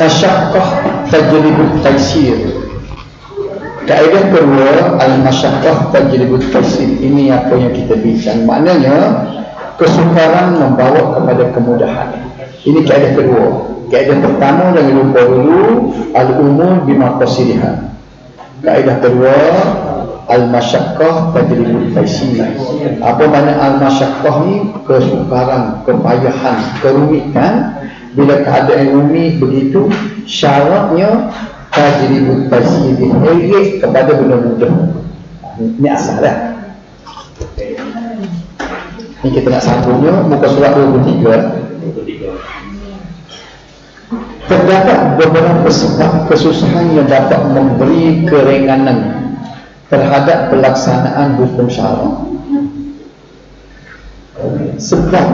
al-masyaqqah tajlibut taysir. Kaedah kedua, al-masyaqqah tajlibut taysir. Ini apa yang kita bincang. Maknanya kesukaran membawa kepada kemudahan. Ini kaedah kedua. Kaedah pertama jangan lupa dulu, al-umur bimaqasidiha. Kaedah kedua, al-masyaqqah tajlibut taysir. Apa makna al-masyaqqah ni? Kesukaran, kepayahan, kerumitan. Bila keadaan rumit begitu, syaratnya tajlibut taysir, diheret kepada benda mudah. Ini asal dah. Ini kita nak sambungnya, muka surat 23. Terdapat beberapa sebab kesusahan yang dapat memberi keringanan terhadap pelaksanaan hukum syarak. Sebab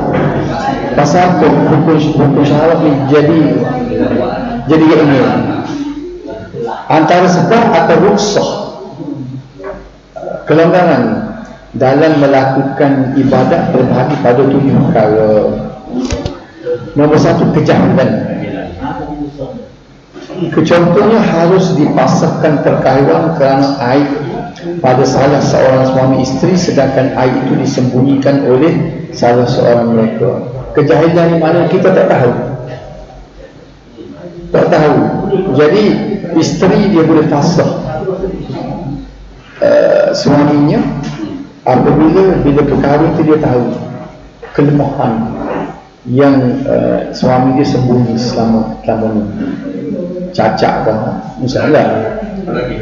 pasal hukum syarak ni jadi ini antara sebab atau rukhsah, kelonggaran dalam melakukan ibadat berbahagi pada 7 perkara. Nombor 1, kejahilan. Contohnya harus dipasahkan perkahwinan kerana aib pada salah seorang suami isteri, sedangkan aib itu disembunyikan oleh salah seorang mereka. Kejahilan ni mana kita tak tahu. Jadi isteri dia boleh pasah suaminya apabila berkahwin tu dia tahu kelemahan yang suami dia sembunyi selama ni. Cacat ke misalnya,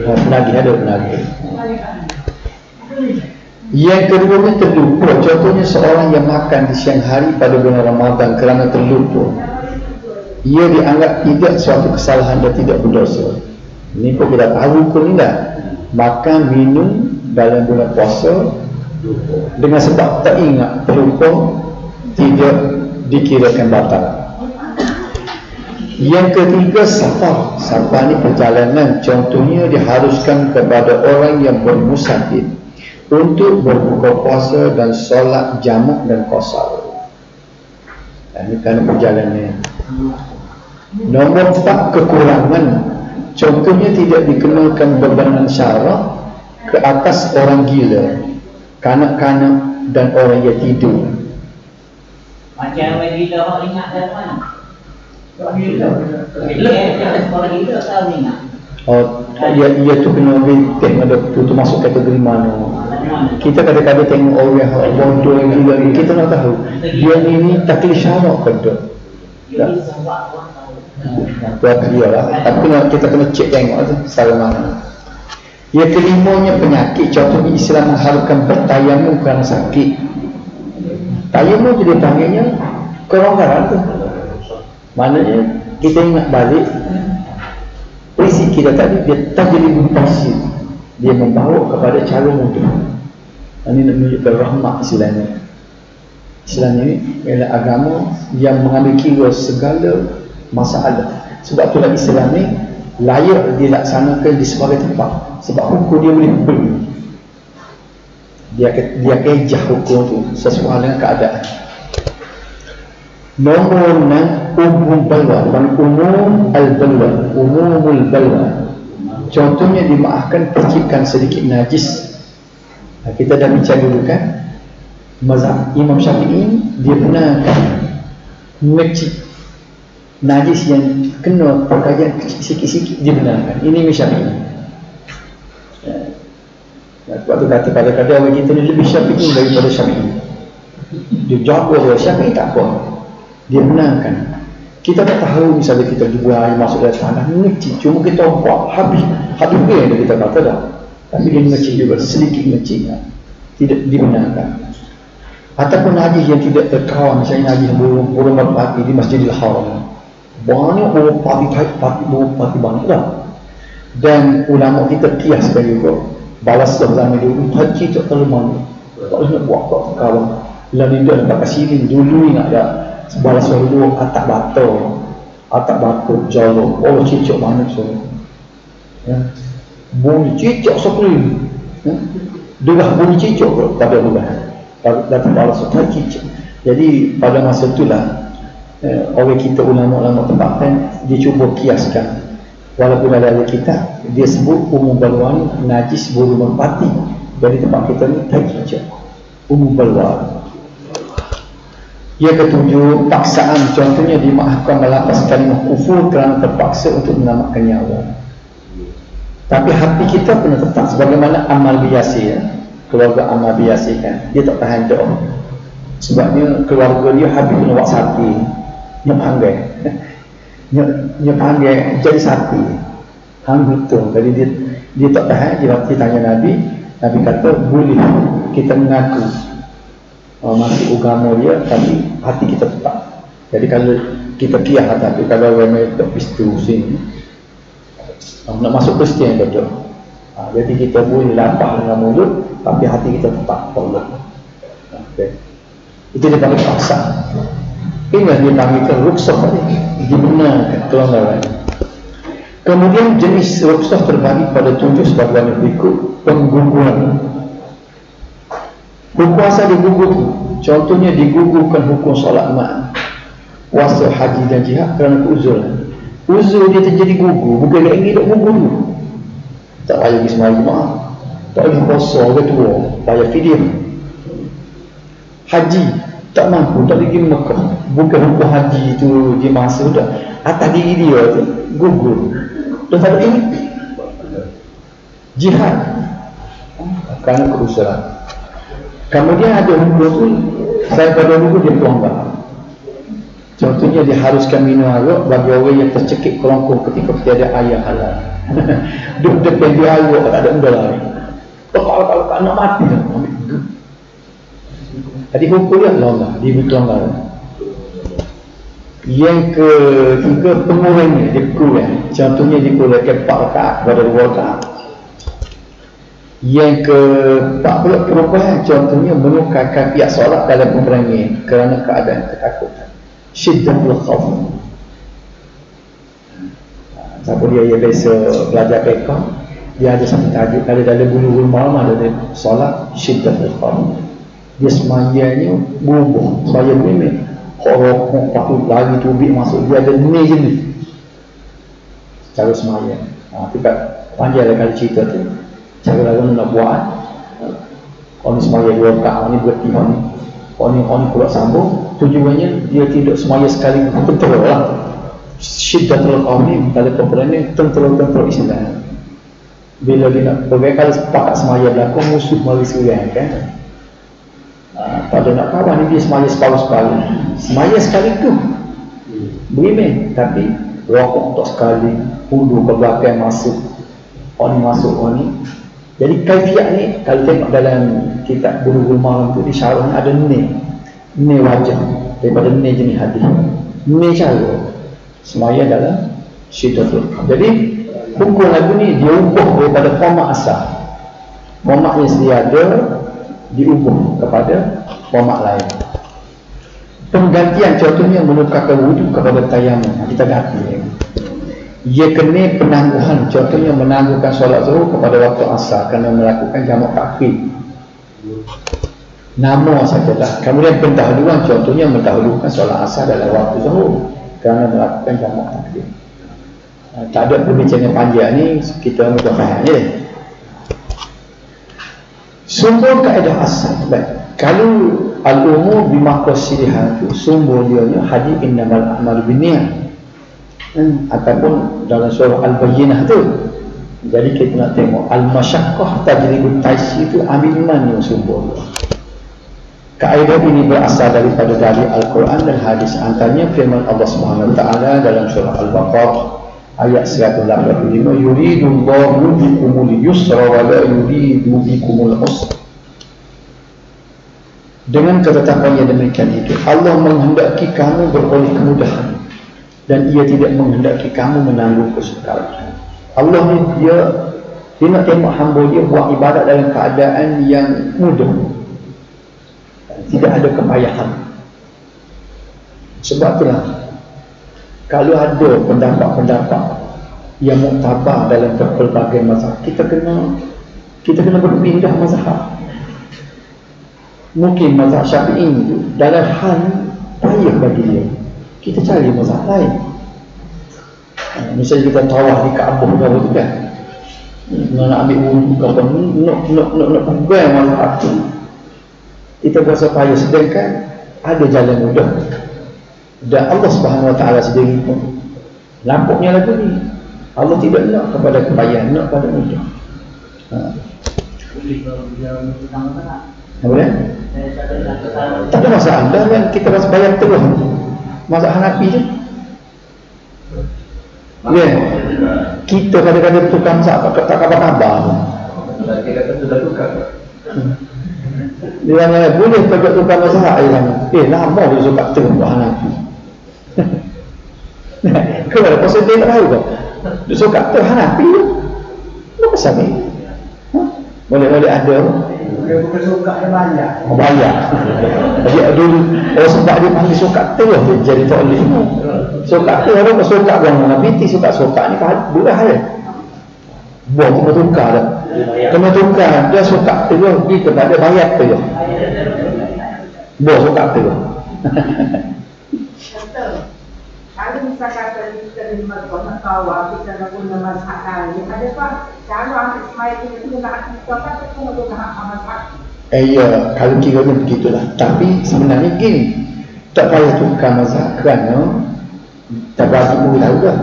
penagih. Yang kedua terlupa. Contohnya seorang yang makan di siang hari pada bulan Ramadan kerana terlupa, ia dianggap tidak suatu kesalahan dan tidak berdosa. Ini pun kita tahu pun ni dah, makan minum dalam bulan puasa dengan sebab tak ingat, terlupa, tidak dikirakan batal. Yang ketiga, safar ni perjalanan. Contohnya diharuskan kepada orang yang bermusafir untuk berbuka puasa dan solat jamak dan qasar. Ini kerana perjalanan. Nombor 4, kekurangan. Contohnya tidak dikenakan bebanan syarak ke atas orang gila, kanak-kanak dan orang yang tidur. Macam orang gila orang ingat dari mana? Orang gila tahu ingat. Ia tu kena tengok ada tu masuk kategori mana. Kita kadang-kadang tengok orang bodoh yang gila ni, kita nak tahu dia ni taklif syarak ke tak. Itu akan dia lah. Tapi kita kena cek tengok tu secara mana. Yang kelimanya penyakit. Contohnya Islam mengharapkan bertayamum kerana sakit. Tayamum jadi panggilnya kelonggaran tu. Maknanya kita ingat balik prinsip kita tadi, dia tajlibut taysir, dia membawa kepada cara mudah. Ini nak menunjukkan rahmat Islam ni ialah agama yang mengambil kira segala masalah. Sebab itulah Islam ni layak dilaksanakan di sebagai tempat. Sebab hukum dia boleh beri, dia kejah hukum tu sesuai dengan keadaan. Nombor 6, umumul balwa. Umumul balwa. Contohnya dimaafkan percikan sedikit najis. Kita dah bincang dulu kan, mazhab Imam Syafi'i dia benarkan mengecik najis yang kena pakaian sikit-sikit, dia benarkan. Ini Imam Syafi'i. Sebab tu kata kadang-kadang orang kita ni lebih Syafi'i daripada Syafi'i. Dia jaga dia, Syafi'i tak apa, dia benarkan. Kita tak tahu misalnya kita jual air masuk dalam tanah, mengecik, cuma kita buat habis dia kita kata dah. Tapi dia mengecik juga, sedikit mengecik, tidak dibenarkan. Ataupun najis yang tidak terkawal, misalnya najis burung merpati di Masjidil Haram, banyak burung merpati banyak dah. Dan ulama kita kiaskan juga, balas zaman dulu haji tak terlalu mana, tak boleh nak buat tak terkawal. Lalu dia nak pakai siling dulu, ingat tak? Balas dulu atak batu jalur, cicak mana so, bunyi cicak sekali, degah bunyi cicak pada bulan datang balas tak cicak. Jadi pada masa itulah oleh kita ulama-ulama tempatan, dia cuba kiaskan. Walaupun ada kitab, dia sebut umum balwan najis bulu merpati. Jadi tempat kita ni tak hijau, umum balwan. Yang ketujuh, paksaan. Contohnya dimaafkan melafaz kalimah kufur kerana terpaksa untuk menyelamatkan nyawa. Tapi hati kita kena tetap sebagaimana amal biasa ya. Keluarga amal biasa kan, dia tak tahan doa. Sebabnya keluarga dia habis kena buat sapi, dia panggil jadi sapi, betul. Jadi dia tak tahan, dia tanya Nabi. Nabi kata boleh kita mengaku masuk agama dia, tapi hati kita tetap. Jadi kalau kita kiyah hati, kalau ramai tak pistu sini nak masuk Kristian betul. Jadi kita boleh lapar dengan mulut, tapi hati kita tetap Allah. Okay. Itu dia panggil paksa. Ini yang dia panggilkan ruksah tadi, dibenarkan kelonggaran. Kemudian jenis ruksah terbagi pada 7 sebagaimana berikut. Pengguguran. Hukum asal digugur, contohnya digugurkan hukum solat mak, puasa, haji dan jihad kerana uzur. Uzur dia terjadi gugur, bukan dia ingin tak gugur dulu. Tak payah pergi sembahyang Jumaat, tak payah puasa orang tua, payah fidyah. Haji tak mampu, tak pergi Mekah, bukan hukum haji itu dia masa dah atas diri dia tu gugur. Dan tak ada ini jihad kerana keusuran. Kemudian ada hukum tu saya pada dulu dia pelonggar. Contohnya diharuskan minum arak bagi orang yang tercekik kelongkong ketika tiada air halal. Duduk depan dia arak tak ada benda lain. Kalau nak mati dah. Jadi hukum dia pelonggar, dia berkelonggar. Yang ketiga pengurangan, dia kurang. Contohnya dia kurangkan 4 rakaat pada 2 rakaat. Yang keempat pula perubahan, contohnya menukarkan pihak solat dalam peperangan kerana keadaan ketakutan. Syiddatul khawf. Siapa dia biasa belajar fiqh, dia ada satu tajuk, kalau dalam bulu-bulu malam ada solat syiddatul khawf. Dia semayanya berubah, semaya memang rokok, patut lagi tubik masuk, dia ada ni jenis cara semaya. Tapi panjang lah kali cerita tu, cara lagu nak buat. Kalau ni semaya 2 rakaat, ni berhenti, kalau ni pula sambung. Tujuannya dia tidak semaya sekali betul lah. Syiddatul khawf ni kalau peperangan tentera-tentera Islam, bila dia nak pergi, kalau sepakat semaya berlaku musuh mari serang kan, pada nak kawan ni dia semaya separuh-separuh. Semaya sekali tu beriman, tapi rokok untuk sekali, hulu ke belakang masuk, orang masuk orang ni. Jadi kaifiat ni kalau tengok dalam kitab Bulughul Maram tu, di syarahnya ada ni wajah daripada ni jenis hadis, ni cara semaya dalam syiddatul khawf. Jadi hukum lagu ni dia ubah daripada format asal, format yang sedia ada diubah kepada format lain. Penggantian contohnya menukarkan wudhu kepada tayamum, kita ganti. Ia kena penangguhan, contohnya menangguhkan solat zuhur kepada waktu asar kerana melakukan jamak takhir. Nama sajalah. Kemudian pendahuluan, contohnya mendahulukan solat asar dalam waktu zuhur kerana melakukan jamak takhir. Tak ada perbincangan panjang ni, kita mudah faham je. Sumber kaedah asal. Baik. Kalau al-umur bimaqasidihah tu, sumber dia hadis innamal a'malu binniyat. Ataupun dalam surah Al-Bayyinah tu. Jadi kita nak tengok al-masyaqqah tajribut taysir tu ambil mana yang sumber dia. Kaedah ini berasal daripada dalil Al-Quran dan hadis, antaranya firman Allah Subhanahu wa taala dalam surah Al-Baqarah ayat 185, yuridullahu bikumul yusra wa la yuridu bikumul usra. Dengan ketetapan yang demikian itu, Allah menghendaki kamu beroleh kemudahan dan ia tidak menghendaki kamu menanggung kesukaran. Allah ni dia nak tengok hamba dia buat ibadat dalam keadaan yang mudah, tidak ada kepayahan. Sebab itulah kalau ada pendapat-pendapat yang muktabar dalam pelbagai mazhab, kita kena berpindah mazhab. Mungkin mazhab Syafi'i itu dalam hal payah bagi dia, kita cari mazhab lain. Misalnya kita tawaf di Kaabah tu kan, nak ambil wudhu ke apa, nak pegang mazhab tu, kita berasa payah, sedangkan ada jalan mudah dan Allah Subhanahu Wa Taala sendiri pun nampaknya lagu ni Allah tidak nak kepada kepayahan, nak kepada mudah. Apa dia? Tak ada masalah kan, kita rasa bayar terus mazhab Hanafi je. Ya, kita kadang-kadang tukang tak khabar. Dia kata sudah tukar. Dia kata boleh kalau tukang mazhab lama dia suka terus Hanafi. Kalau pasal dia tak tahu kau, dia suka terus Hanafi. Apa pasal ni? Boleh ada. Dia bukan suka dia banyak. Banyak. Jadi dulu orang sebab dia panggil suka terus dia jadi tak boleh. Suka terus orang suka orang Hanafi, suka ni dua hal. Buat kena tukar dah. Kena tukar, dia suka terus pergi kepada bayat terus. Buat suka terus. Kalau misal kata kita di masjid nak tawaf, kita nak guna mazhab lain, ada pak cara ambil semai itu nak kita apa kita nak guna mazhab. Ya, kalau kiranya begitulah. Tapi sebenarnya gini, tak payah tukar mazhab kerana tak bagi pun tahu dah.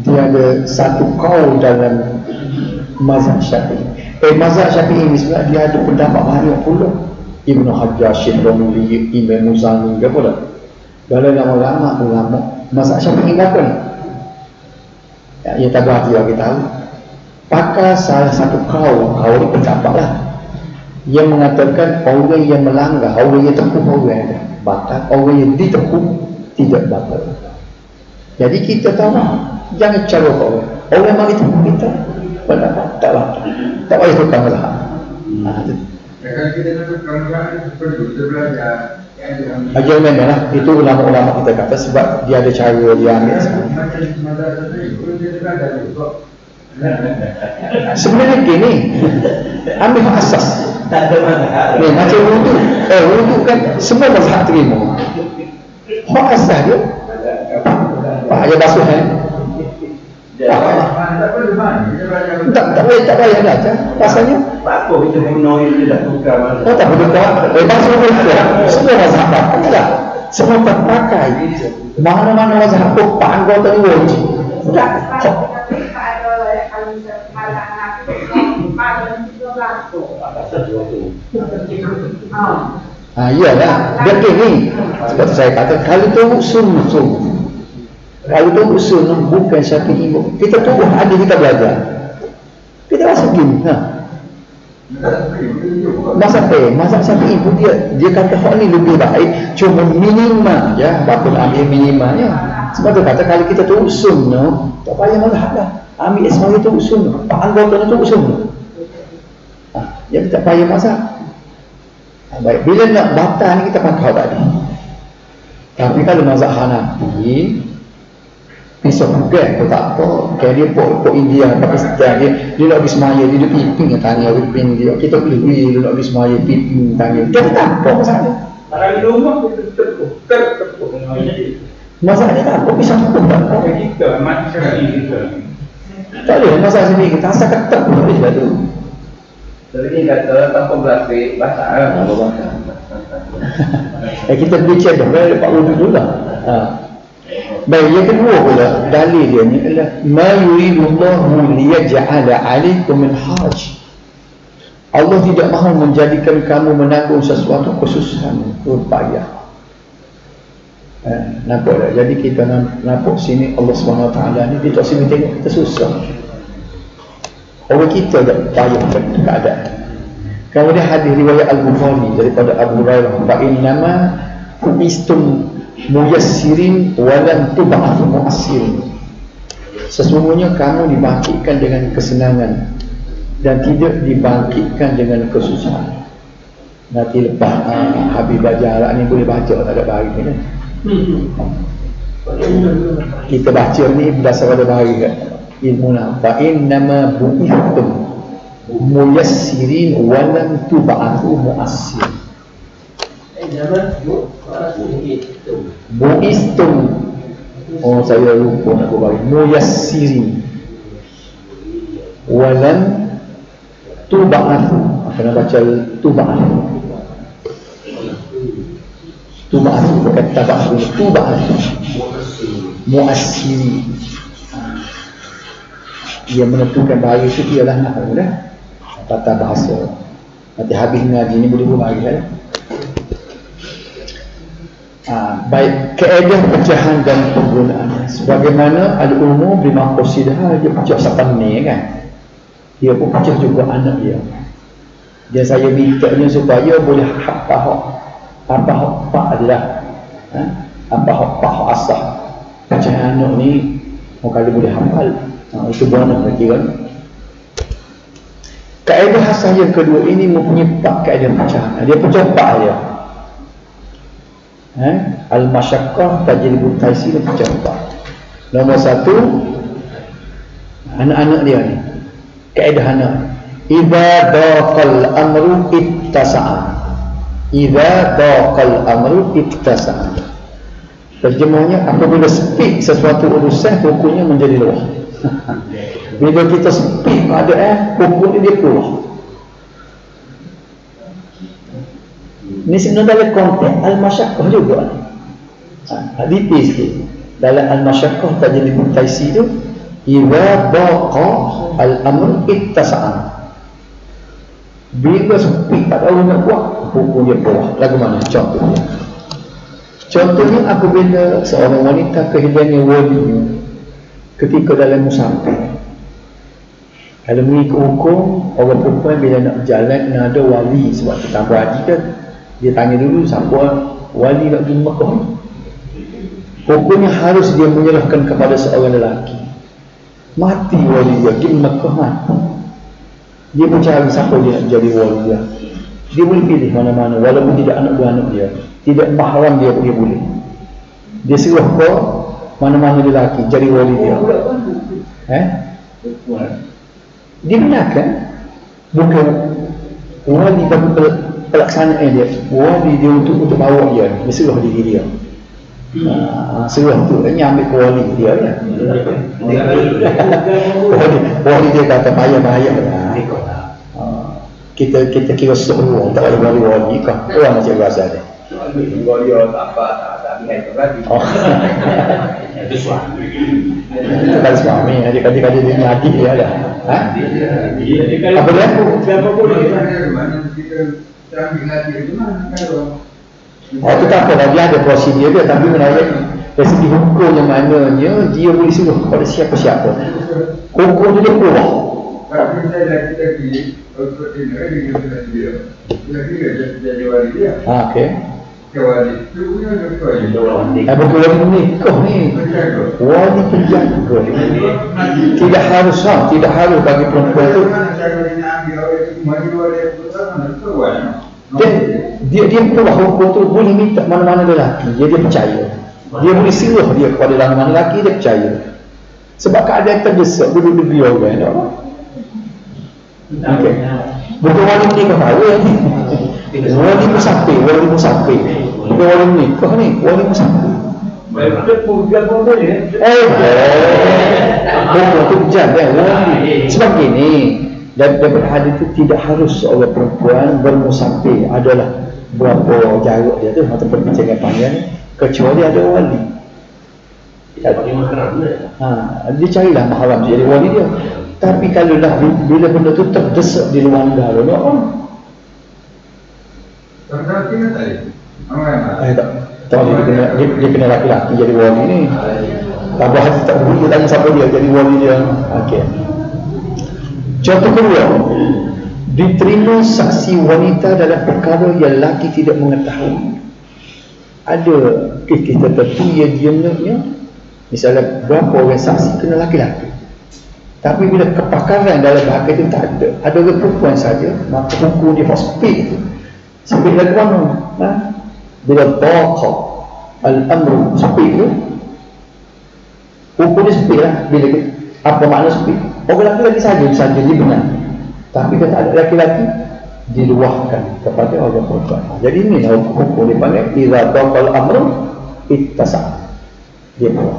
Dia ada satu kaul dalam mazhab Syafi'i. Mazhab Syafi'i ini sebenarnya dia ada pendapat banyak pula. Ibn Hajar, Syekh Romli, Imam Muzani, apa dah? Dalam ulama mazhab Syafi'i berapa ni? Ya, tak bagi tahu. Pakai salah satu kaul ni pendapat lah, yang mengatakan orang yang melanggar, orang yang tepuh, orang yang batal, orang yang ditepuh tidak batal. Jadi kita tahu, jangan cara orang yang mari tepuh kita pendapat tak batal, tak payah tukar mazhab. Kalau kita nak tukar mazhab, perlu kita belajar. Ajar memang itu ulama-ulama kita kata sebab dia ada cara dia ambil. Sebenarnya gini, ambil asas. Tak ada mazhab. Ni macam wudu. Wudu kan semua mazhab terima. Hak asas dia. Pak aja basuh kan. Tak payah belajar. Pasalnya Apa kita guna itu dah tukar mazhab. tak boleh buat. Basuh betul. Semua mazhab tak. Semua terpakai. Mana-mana mazhab pun pak anggota ni wajib. Tak. Kalau misal malah Hanafi, malah juga berlaku. Iyalah. Dia ni. Seperti saya kata, kalau tu sunnah. Kalau tu sunnah bukan Syafi'i. Kita tu ada kita belajar. Kita rasa gini. Mazhab Syafi'i pun dia kata hak ni lebih baik, cuma minima ya, berapa ambil minimanya. Sebab tu kata kalau kita tu sunnah, tak payah mazhab dah. Ambil semua itu sunnah, pak anggota itu sunnah. Jadi tak payah mazhab. Baik, bila nak batal ni kita pakai tadi. Tapi kalau mazhab Hanafi, pisau pegang pun tak apa. Kayak dia pok India, Pakistan, dia nak pergi semaya, dia duduk piping tanya piping dia. Kita boleh dia nak pergi semaya piping tanya. Dia tak apa masalah. Kalau di rumah kita tertepuk. Masalahnya tak apa, pisau pun tak apa. Kita masyarakat kita. Tak boleh masalah sendiri, kita asal ketak pun boleh dah tu. Jadi ni kata tanpa grafik basah. Kita berbicara dah, boleh dapat wudhu dulu lah. Baik, yang kedua pula dalil dia ni adalah ma yuridullahu liyaj'ala 'alaikum min haraj. Allah tidak mahu menjadikan kamu menanggung sesuatu kesusahan, payah. Nampak tak? Jadi kita nampak sini Allah SWT ni dia tak sini tengok kita susah. Orang kita tak payah keadaan. Kemudian hadis riwayat Al-Bukhari daripada Abu Hurairah, fa innama istum muyassirin walam tub'atu mu'assirin. Sesungguhnya kamu dibangkitkan dengan kesenangan dan tidak dibangkitkan dengan kesusahan. Nanti lepas habis belajar ni boleh baca, tak ada bahari ni kan? Kita baca ni berdasar pada bahari kan? Ilmu lah. Fa innama bu'ithum muyassirin walam tub'atu mu'assirin. Mu'istum. Oh, saya lupa nak bagi. Muyassiri. Walan tuba'athu. Kena baca tuba'athu. Tuba'athu bukan taba'athu. Tuba'athu. Mu'assiri. Ia menentukan bahaya itu ialah nahu dah. Tata bahasa. Nanti habis ngaji ni boleh buat lagi lah. Baik, kaedah pecahan dan penggunaannya sebagaimana al-umum bimaqsidah, dia pecah siapa ni kan, dia pun pecah juga anak dia. Dan saya mintanya supaya boleh apa hak adalah apa hak asah pecahan anak ni. Kalau boleh hafal, itu benar lagi kan. Kaedah asah yang kedua ini mempunyai 4 kaedah pecahan. Dia pecah 4 dia. Al-masyaqqah tajlibu taysir, pecah 4. Nombor 1, anak-anak dia ni. Kaedah anak. Idza daqal amru ittasa'a. Idza daqal amru ittasa'a. Terjemahnya, apabila sempit sesuatu urusan, hukumnya menjadi luas. Bila kita sempit keadaan, hukumnya dia keluar. Ini sebenarnya dalam konteks al-masyaqqah juga. Detail sikit. Dalam al-masyaqqah tajlibu taysir tu, idza daqa al-amr ittasa'a. Bila sempit tak tahu nak buat, hukum dia keluar. Lagu mana? Contohnya apabila seorang wanita kehilangan wali ketika dalam musafir. Kalau mengikut hukum, orang perempuan bila nak berjalan kena ada wali. Sebab kita haji kan, dia tanya dulu siapa wali nak pergi Mekah. Hukumnya harus dia menyerahkan kepada seorang lelaki. Mati wali dia, pergi Mekah mati. Dia mencari siapa dia nak jadi wali dia. Dia boleh pilih mana-mana, walaupun tidak anak-anak dia, tidak mahram dia boleh. Dia suruh ke mana-mana lelaki jadi wali dia. Dia benarkan bukan wali bagi pelaksanaan dia. Wali dia untuk bawa dia, dia suruh diri dia. Suruh tu dia ambil ke wali dia ya. Wali dia kata bahaya-bahaya lah. Kita kira seru, tak ada wali kan. Orang macam biasa dia. Wali tak bihan berarti. Itu suami. Itu kan suami. Adik-adik dia ni adik dia dah. Apa dia? Kita ambil hati itu mana kalau Itu tak apa, dia ada prosedur dia. Tapi menurut dari segi hukumnya maknanya dia boleh suruh kepada siapa-siapa. Hukum dia keluar. tapi saya kita pilih untuk ini dia. Dia jadi wali dia. Okey. Wali itu punya apa? Betul wali nikah ni. Wali penjaga. Tidak harus bagi perempuan tu. Dia keluar hukum tu boleh minta mana-mana lelaki. Dia percaya. Dia boleh suruh dia kepada mana-mana lelaki, dia percaya. Sebab keadaan terdesak duduk negeri orang tak apa. Okey. Bukan wali nikah kahwin ni. Wali musafir. Bukan wali nikah ni, wali musafir. Dia pun boleh. Bukan tu jaga wali. Sebab gini, daripada hadis itu tidak harus seorang perempuan bermusafir adalah berapa jarak dia tu atau perbincangan panjang kecuali ada wali. Dia carilah mahram jadi wali dia. Tapi kalau dah bila benda tu terdesak di luar negara, Tentang kita tadi. tak dia kena laki-laki jadi wali ni. Tapi hadis tak boleh tanya siapa dia jadi wali dia. Okey. Contoh kedua, diterima saksi wanita dalam perkara yang lelaki tidak mengetahui. Ada kita tertentu yang diamnya, misalnya berapa orang saksi kena laki-laki. Tapi bila kepakaran dalam bahasa itu tak ada, ada orang perempuan saja, maka hukum dia speed itu. Speed lagu mana? Bila taqa al-amru speed itu, hukum dia speed lah. Bila apa makna speed? Orang lelaki saja dia benar. Tapi kalau tak ada lelaki, diluahkan kepada orang perempuan. Jadi ini hukum dipanggil idza taqal amru ittasa. Dia buat.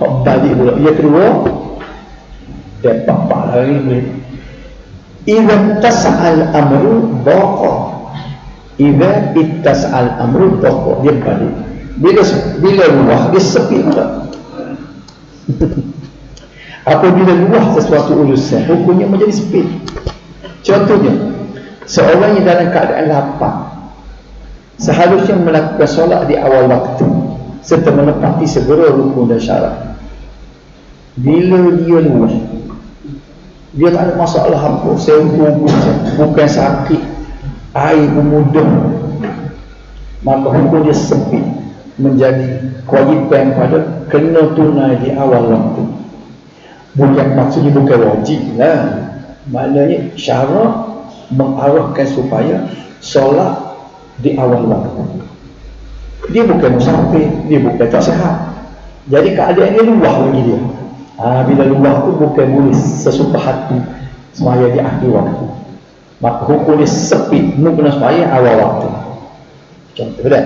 Kau balik pula. Yang kedua, dia bapak lagi boleh. Idza tas'al amru baqa. Idza ittas'al amru baqa. Dia balik. Bila luah dia sepi pula. Apabila luah sesuatu urusan, hukumnya menjadi sepi. Contohnya, seorang yang dalam keadaan lapar seharusnya melakukan solat di awal waktu serta menepati segera rukun dan syarat. Bila dia luah, dia tak ada masalah apa, sembuh bukan sakit, air memudah, maka hukum dia sepi, menjadi kewajipan pada kena tunai di awal waktu. Bukan maksudnya bukan wajib lah. Maknanya syarat mengarahkan supaya solat di awal waktu. Dia bukan musafir, dia bukan tak sihat. Jadi keadaan dia luah lagi dia. Bila luah tu bukan boleh sesuka hati semaya di akhir waktu. Maka hukum dia sepi, kena semaya awal waktu. Contoh dah.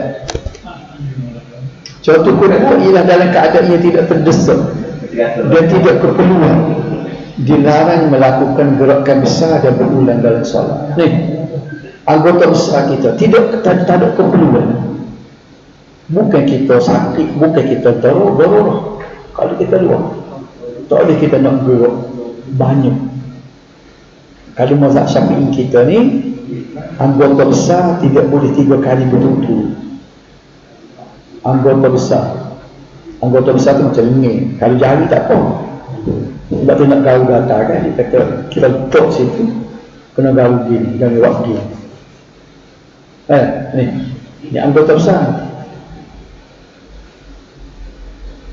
Contoh kedua ialah dalam keadaan yang tidak terdesak dan tidak keperluan, dilarang melakukan gerakan besar dan berulang dalam solat. Ni anggota besar kita tak ada keperluan. Bukan kita sakit, bukan kita darurat. Kalau kita luar, tak boleh kita nak gerak banyak. Kalau mazhab Syafi'i kita ni, anggota besar tidak boleh 3 kali betul-betul. Anggota besar tu macam ni. Kalau jari tak apa. Sebab tu nak gaul gatal kan, dia kata kita letak situ kena gaul gini, jangan buat gini. Ni anggota besar.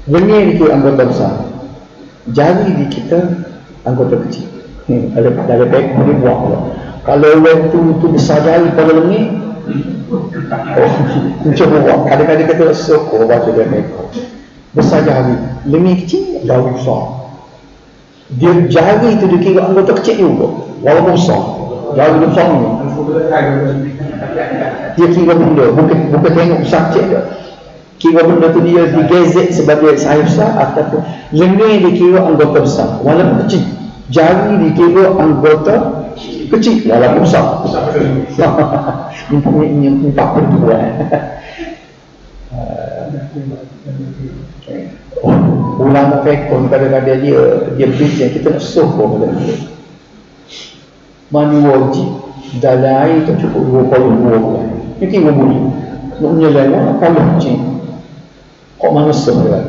Lengan di anggota besar, jari di kita anggota kecil. Ada baik boleh buat pula. Kalau orang tu besar jari pada lengan, cuba buat. Kadang-kadang kata sokor baca dia mereka besar jari, lengan kecil, jari besar. Dia jari tu dia kira anggota kecil juga, walaupun besar. Jari dia besar ni dia kira benda, bukan tengok besar kecil dia. Kira benda tu dia digezet sebagai sahih besar, ataupun lengan dia kira anggota besar walaupun kecil. Jari dia kira anggota kecil walaupun besar. Ini 42. Ulama fiqh kadang-kadang dia bincang, kita nak sokong dia. Mandi wajib dalam air tak cukup 22 bulan. Ini kira bunyi nak menyelai kalau kecil kok manusia dia.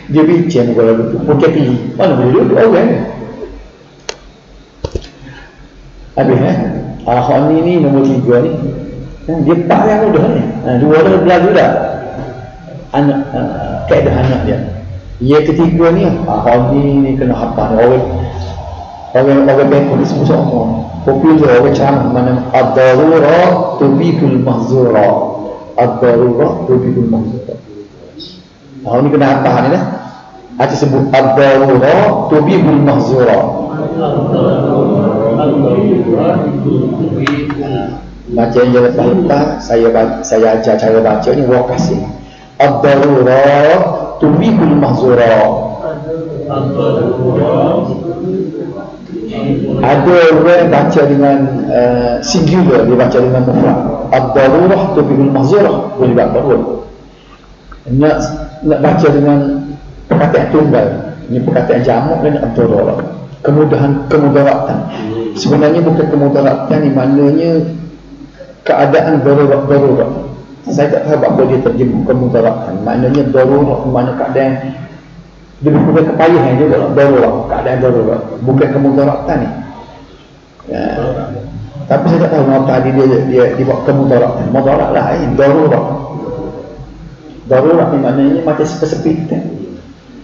Dia bincang kalau betul bukan pilih mana boleh duduk orang ni. Habis ni nombor 3 ni. Dia paling mudah ni. Dua orang belajar dah. Anak kaedah anak dia. Yang ketiga ni ni kena hafal. Orang baik ni semua orang popular orang cara mana ad-darurah tubihul mahzura. Ad-darurah tubihul mahzura. Ni kena hafal ni dah. Ada sebut ad-darurah tubihul mahzura. Baca yang lepas saya ajar cara baca ni wakasi. Ad-darurah tubihul mahzura. Ada orang baca dengan singular, dia baca dengan mufrad. Ad-darurah tubihul mahzura, boleh baca pun. Nak baca dengan perkataan tunggal, ini perkataan jamak dan ad-darurah. Kemudaratan. Sebenarnya bukan kemudaratan ni, maknanya keadaan darurat. Saya tak tahu apa dia terjemah kemudaratan. Maknanya darurat, mana keadaan dia bukan kepayahan juga, darurat, keadaan darurat, bukan kemudaratan ni. Tapi saya tak tahu kenapa tadi dia buat kemudaratan. Mudarat lah, darurat. Darurat ni maknanya macam kesepitan.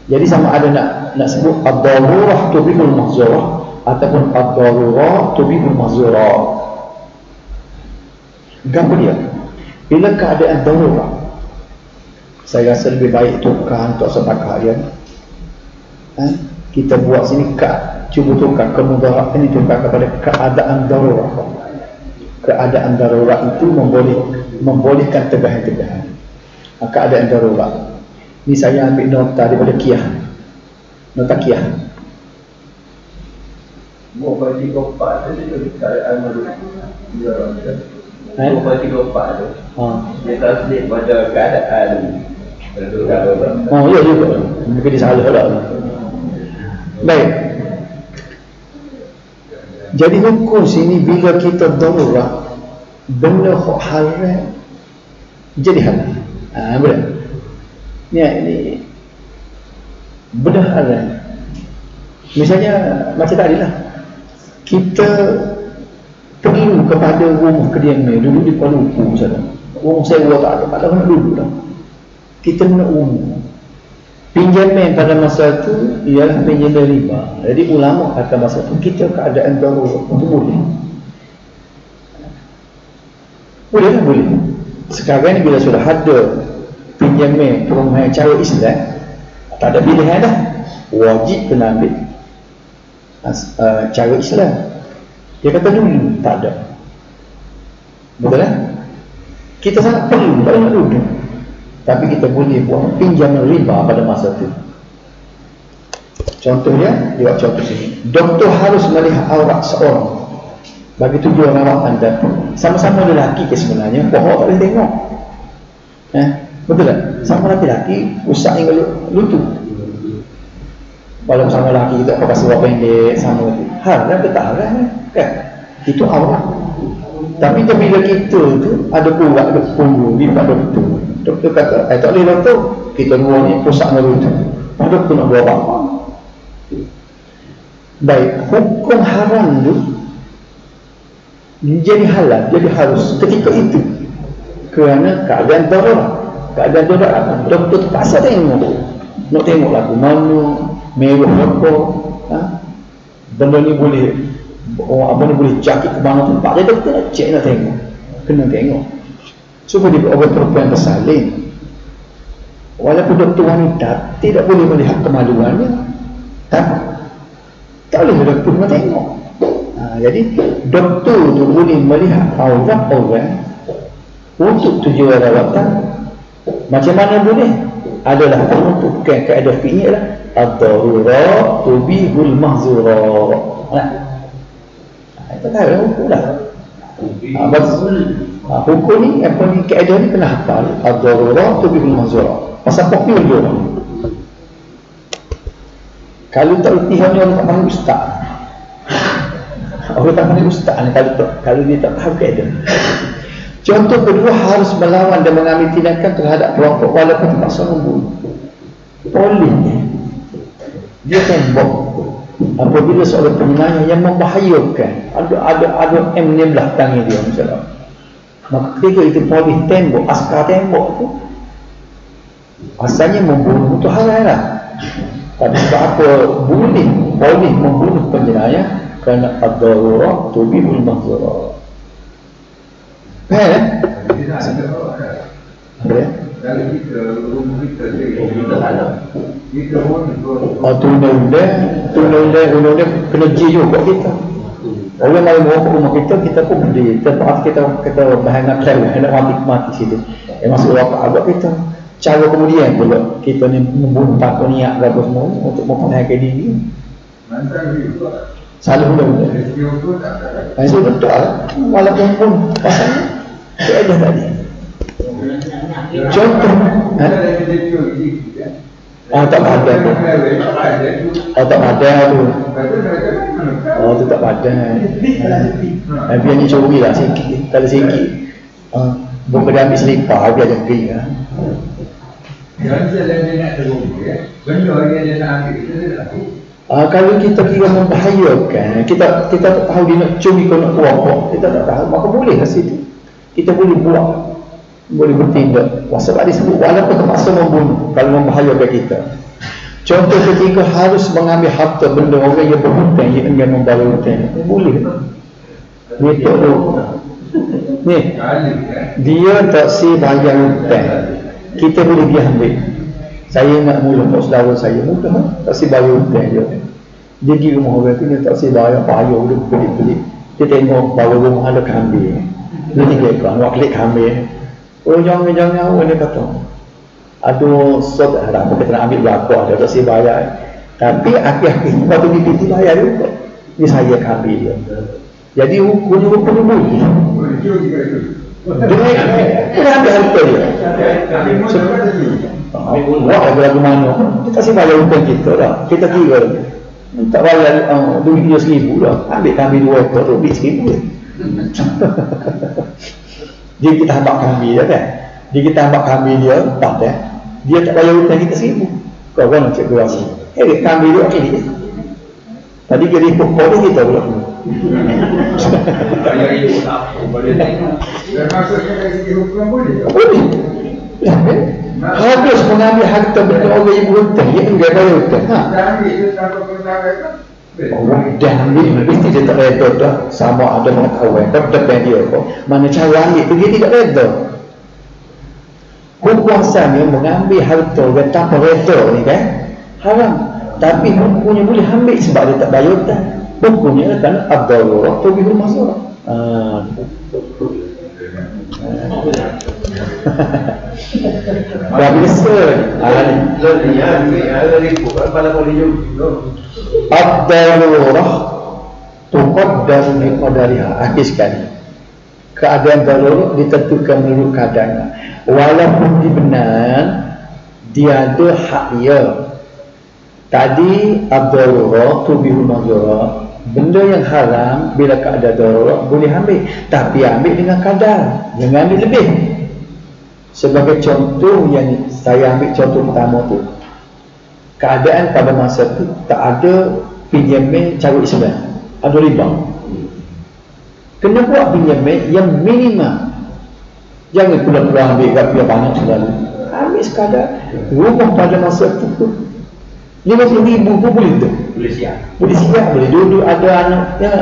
Jadi sama ada nak sebut ad-darurah tubihul mahzurah ataupun ad-darurah tubihul mahzurah. Gapo dia? Bila keadaan darurat, saya rasa lebih baik tukar untuk sedekah dia. Kita buat sini cuba tukar kemudaratan ini tukar kepada keadaan darurat. Keadaan darurat itu membolehkan tegahan-tegahan. Keadaan darurat. Ini saya ambil nota daripada Qiyah. Nota Qiyah. Mau bagi kopak tu dia keadaan malu. Dia rasa. Mau bagi kopak tu. Dia tasdik pada keadaan darurat. Oh ya juga. Mungkin dia salah lah. Baik. Jadi hukum sini bila kita darurat benda haram jadi halal. Boleh. Ni benda haram. Misalnya macam tadi lah. Kita perlu kepada rumah kediaman dulu di Kuala Lumpur misalnya. Rumah sewa tak ada nak duduk dah. Kita nak rumah. Pinjaman pada masa itu ialah pinjaman riba. Jadi ulama kata masa itu kita keadaan darurat itu boleh. Boleh lah, boleh. Sekarang ni bila sudah ada pinjaman perumahan cara Islam, tak ada pilihan dah. Wajib kena ambil cara Islam. Dia kata dulu tak ada. Betul kan? Kita sangat perlu tak nak duduk. Tapi kita boleh buat pinjaman riba pada masa itu. Contohnya, dia buat contoh sini. Doktor harus melihat aurat seorang bagi tujuan rawatan dan sama-sama lelaki ke sebenarnya, pohon tak boleh tengok. Betul tak? Sama lelaki usah yang lutut. Walaupun sama lelaki kita pakai seluar pendek, sama itu. Haram ke tak haram kan? Itu aurat. Tapi bila kita tu ada kuat, ada punggung, dia tak doktor. Doktor kata, tak boleh doktor. Kita dua ni pusat dengan lutut. Doktor nak buat apa? Baik, hukum haram tu jadi halal, jadi harus ketika itu kerana keadaan darurat. Keadaan darurat apa? Doktor terpaksa tengok, nak tengok lagu mana, merah apa, benda ni boleh apa ni boleh jangkit ke mana tempat. Jadi doktor nak cek, nak tengok, kena tengok supaya dia obat perempuan tersalin. Walaupun doktor wanita tidak boleh melihat kemaluannya, tak boleh doktor nak tengok. Jadi doktor tu boleh melihat aurat orang untuk tujuan rawatan. Macam mana boleh? Adalah menentukan kaedah fikih adalah ad-darurat tubihul mahzurat. Itu tahu hukum dah. Hukum ni apa ni, kaedah ni kena hafal. Ad-darurat tubihul mahzurat. Pasal popular dia orang. Kalau tak letihan ni orang tak panggil ustaz. Orang tak panggil ustaz ni kalau dia tak tahu kaedah. Contoh kedua, harus melawan dan mengambil tindakan terhadap kelompok walaupun terpaksa membunuh. Boleh dia tembak apabila seorang penganiaya yang membahayakan, ada M ni belah tangan dia misalnya, maka ketika itu polis tembak, askar tembak tu asalnya membunuh itu halal lah. Tapi sebab apa boleh polis membunuh penganiaya? Kerana ad-darurat tubihul mahzurat. Tidak ada orang. Kalau kita rumah kita tengok kita halal. Kita pun undang-undang kena G juga kita. Orang lain bawa rumah kita pun berdiri. Kita bahangan travel, hendak mati situ. Masuk wakaf agak kita. Cara kemudian pula kita ni membunuh tanpa niat apa semua untuk mempertahankan diri. mantan juga. Salah undang-undang. Itu betul. Walaupun pun pasalnya keadaan tadi. Contoh, tak padan. Tak padan tu. Tu tak padan. Biar ni curi lah sikit. Kalau sikit, bukan dia ambil selipar, biar dia pergi lah. Jangan salah dia nak teruk. Benda yang dia nak ambil, kita tak tahu. Kalau kita kira membahayakan, kita tak tahu dia nak curi ke nak buat, kita tak tahu, maka boleh lah situ. Kita boleh buat, boleh bertindak. Sebab dia sebut walaupun terpaksa membunuh kalau membahayakan kita. Contoh ketika harus mengambil harta benda orang yang berhutang, yang enggan membayar hutang, boleh. Dia tak tahu. Ni, dia tak si bayar hutang, kita boleh dia ambil. Saya nak mula untuk saudara saya mudah, tak si bayar hutang je. Dia pergi rumah orang tu, dia tak si bayar payah, dia pelik-pelik. Dia tengok bahawa rumah ada kambing. Dia 3 ekor, nak klik kambing. Oh jangan awak dia kata. Aduh, so tak ada apa kita nak ambil berapa, dia tak si bayar. Tapi akhir-akhir waktu dia bayar juga. Dia saya kambing dia. Jadi hukumnya boleh. Dia ambil harta dia. Wah, lagu mana? Kita kasih bayar hutang kita dah. Kita kira tak bayar duit dia 1,000 dah. Ambil kambing 2 ekor tu, duit 1,000. Dia kita hambak kambing dia kan. Dia kita hambak kambing dia 4 dia tak bayar hutang kita 1,000. Kau kan cik berasa. Kambing dia akhir. Tadi dia ikut kau kita pula. Bayar itu tak boleh. Dan maksudnya dari segi hukum boleh? Boleh. Habis mengambil harta benda orang ibu hutang, dia enggak bayar hutang. Dah ambil itu tanpa perintah kan? Dah ambil, mesti dia tak reda dah. Sama ada pengetahuan, kau depan dia kok. Mana cara ambil, dia tidak reda. Kuasanya mengambil harta dan tanpa reda ni kan, haram. Tapi hukumnya boleh ambil sebab dia tak bayar hutang. Hukumnya kan ad-darurah tubihul mazurah. Dah biasa. Ad-darurah tuqaddar bi qadariha. Akhir sekali. Keadaan darurat ditentukan menurut keadaannya. Walaupun dibenar dia ada hak dia. Tadi ad-darurah tubihul mazurah. Benda yang haram bila keadaan darurat boleh ambil, tapi ambil dengan kadar, jangan ambil lebih. Sebagai contoh yang saya ambil contoh pertama tu, keadaan pada masa tu tak ada pinjaman cara Islam, ada riba. Kena buat pinjaman yang minimum. Jangan pula ambil gapi yang banyak selalu. Ambil sekadar. Rumah pada masa tu 50,000 pun boleh tu. Boleh siap. Boleh siap, boleh duduk, ada anak yang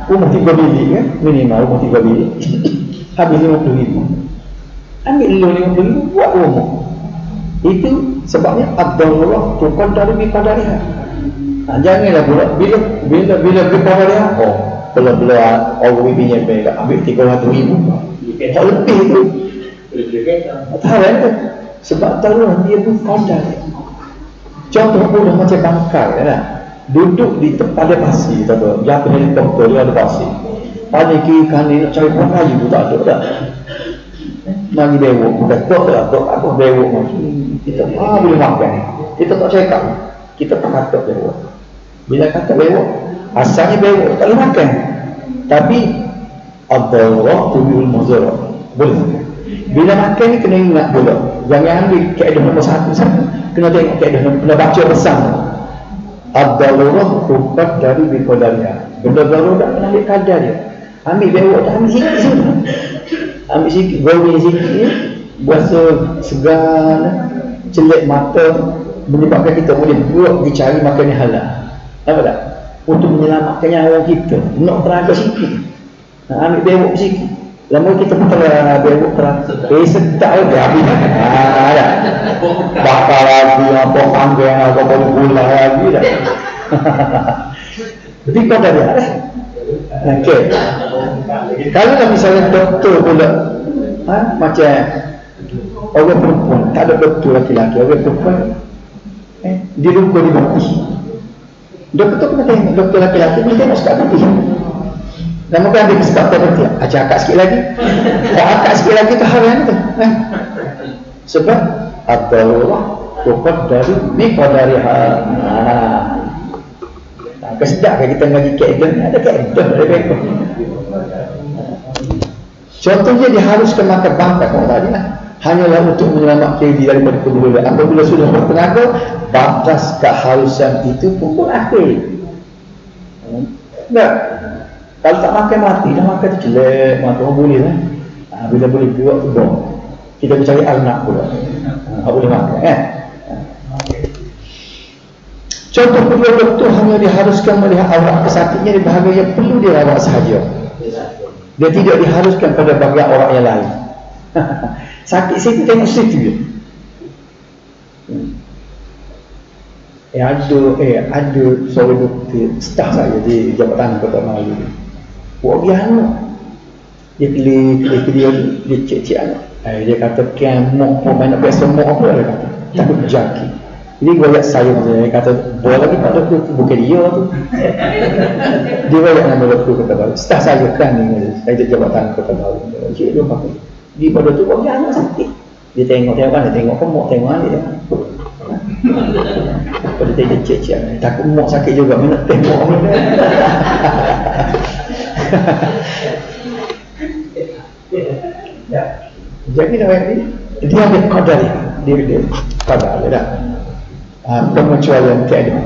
rumah 3 bilik kan, minimal rumah 3 bilik. Habis 50,000. Ambil dulu 50,000 buat rumah. Itu sebabnya ad-darurah tuqaddar bi qadariha. Janganlah pula bila qadariha. Bila orang pinjam bank ambil 300,000. Tak lebih tu. Tak ada. Sebab darurah dia pun qadar. Contoh mudah macam bangkai kan. Duduk di tempat ada pasir, tak tahu. Jatuh helikopter dia ada pasir. Pada kiri kanan nak cari pohon kayu pun tak ada dah. Mari bewok, bukan tok apa bewok macam kita boleh makan. Kita tak cakap. Kita tak kata bewok. Bila kata bewok, asalnya bewok tak boleh makan. Tapi ad-darurah tubihul mazurah. Boleh. Bila makan ni kena ingat pula. Jangan ambil kaedah nombor 1 saja. Kena tengok kaedah, kena baca bersama. Ad-darurah tuqaddar bi qadariha. Benda darurat kena ambil kadar dia. Ambil bewok tak ambil sikit saja. Ambil sikit, goreng sikit ya. Berasa segar, celik mata, menyebabkan kita boleh buat dicari makan yang halal. Apa tak? Untuk menyelamatkan nyawa kita. Nak tenaga sikit. Ambil bewok sikit. Lama kita putar bewok terang. Sedap ada habis. Ada. Bakar lagi, apa panggang, apa gula lagi dah. Jadi kau dah ada. Okey. Kalau misalnya doktor pula, macam orang perempuan, tak ada doktor laki-laki, orang perempuan, dia lupa di mati. Doktor kena tengok, doktor laki-laki dia tengok sekat mati. Dan mungkin ambil kesempatan berarti akak sikit lagi. Akak sikit lagi tu hal yang tu. Sebab ad-darurah tuqaddar bi qadariha. Kesedapkan kita ngaji kaedah, ada kaedah dari mereka. Contohnya diharuskan makan bangkai kalau tadi lah. Hanyalah untuk menyelamatkan diri daripada keburukan. Apabila sudah bertenaga, batas keharusan itu pun berakhir. Tak. Kalau tak makan mati, dah makan tu jelek, mati orang boleh lah. Bila boleh buat tu dong. Kita boleh cari anak pula. Tak boleh makan kan. Contoh kedua, doktor hanya diharuskan melihat aurat pesakitnya di bahagian yang perlu dirawat sahaja. Dia tidak diharuskan pada bahagian aurat yang lain. Sakit situ tengok situ dia. ada seorang doktor staf saya di Jabatan Kota Melayu. Buat dia anak. Dia pilih dia cek anak. Dia kata mau main biasa mau apa dia kata. Takut jaki. Jadi gua lihat saya dia kata boleh lagi pada tu bukan dia tu. Dia banyak nama doktor Kota Melayu. Staf saya kan ni saya di Jabatan Kota Melayu. Cik dia pakai. Di pada tu buat dia anak sakit. Dia tengok kan, dia tengok mau tengok dia. Pada dia cek takut mak sakit juga mana tengok. Jadi dia ambil qadar dia qadar dah. Pengecualian tiada.